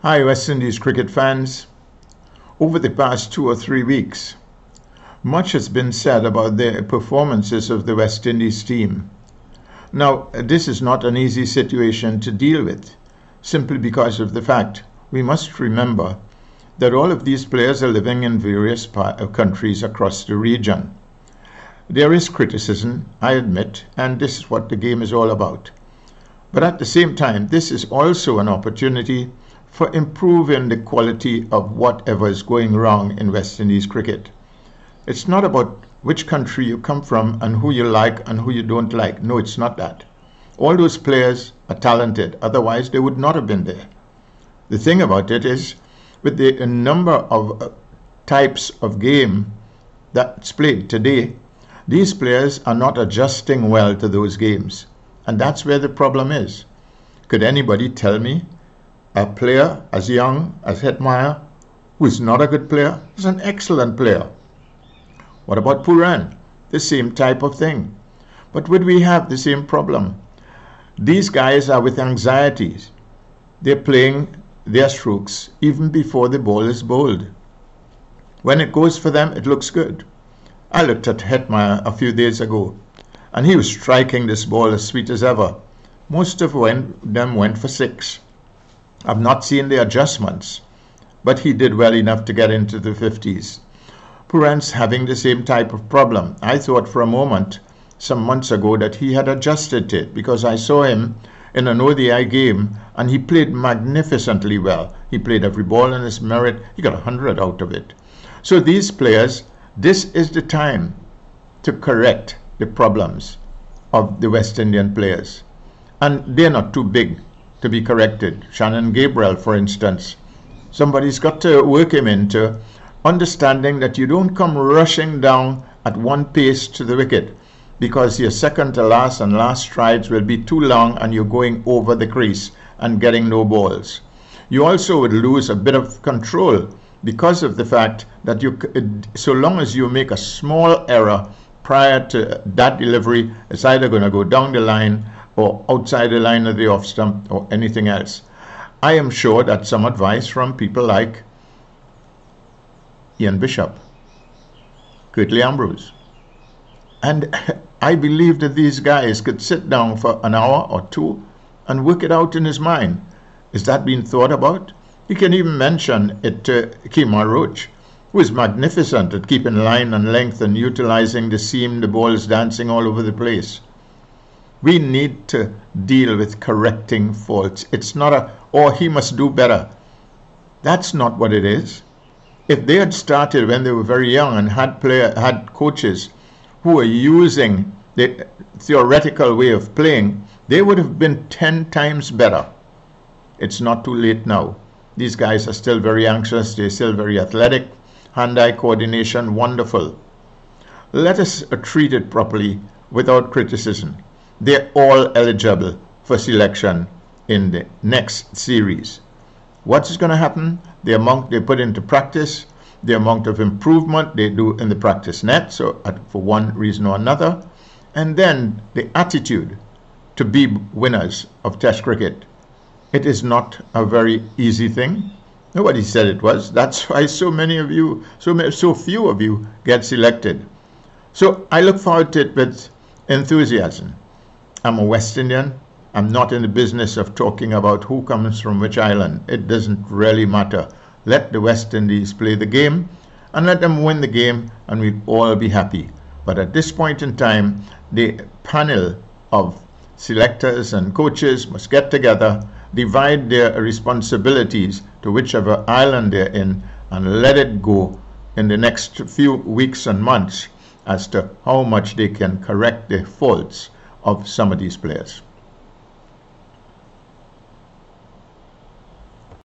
Hi, West Indies cricket fans. Over the past 2 or 3 weeks, much has been said about the performances of the West Indies team. Now, this is not an easy situation to deal with, simply because of the fact we must remember that all of these players are living in various countries across the region. There is criticism, I admit, and this is what the game is all about. But at the same time, this is also an opportunity for improving the quality of whatever is going wrong in West Indies cricket. It's not about which country you come from and who you like and who you don't like. No, it's not that. All those players are talented, otherwise they would not have been there. The thing about it is, with the number of types of game that's played today, these players are not adjusting well to those games. And that's where the problem is. Could anybody tell me a player as young as Hetmyer, who is not a good player, is an excellent player? What about Pooran? The same type of thing. But would we have the same problem? These guys are with anxieties. They're playing their strokes even before the ball is bowled. When it goes for them, it looks good. I looked at Hetmyer a few days ago, and he was striking this ball as sweet as ever. Most of them went for 6. I've not seen the adjustments, but he did well enough to get into the 50s. Pooran's having the same type of problem. I thought for a moment, some months ago, that he had adjusted to it, because I saw him in an ODI game, and he played magnificently well. He played every ball in his merit. He got 100 out of it. So these players, this is the time to correct the problems of the West Indian players. And they're not too big to be corrected. Shannon Gabriel, for instance. Somebody's got to work him into understanding that you don't come rushing down at one pace to the wicket, because your second to last and last strides will be too long and you're going over the crease and getting no balls. You also would lose a bit of control because of the fact that so long as you make a small error prior to that delivery, it's either going to go down the line or outside the line of the off stump or anything else. I am sure that some advice from people like Ian Bishop, Curtly Ambrose, and I believe that these guys could sit down for an hour or two and work it out in his mind. Is that being thought about? You can even mention it to Kemar Roach, who is magnificent at keeping line and length and utilizing the seam, the ball is dancing all over the place. We need to deal with correcting faults. It's not he must do better. That's not what it is. If they had started when they were very young and had coaches who were using the theoretical way of playing, they would have been 10 times better. It's not too late now. These guys are still very anxious. They're still very athletic. Hand-eye coordination, wonderful. Let us treat it properly without criticism. They're all eligible for selection in the next series. What is going to happen? The amount they put into practice, the amount of improvement they do in the practice net, so for one reason or another, and then the attitude to be winners of Test cricket. It is not a very easy thing. Nobody said it was. That's why so few of you get selected. So I look forward to it with enthusiasm. I'm a West Indian. I'm not in the business of talking about who comes from which island. It doesn't really matter. Let the West Indies play the game and let them win the game, and we'll all be happy. But at this point in time, the panel of selectors and coaches must get together, divide their responsibilities to whichever island they're in, and let it go in the next few weeks and months as to how much they can correct the faults of some of these players.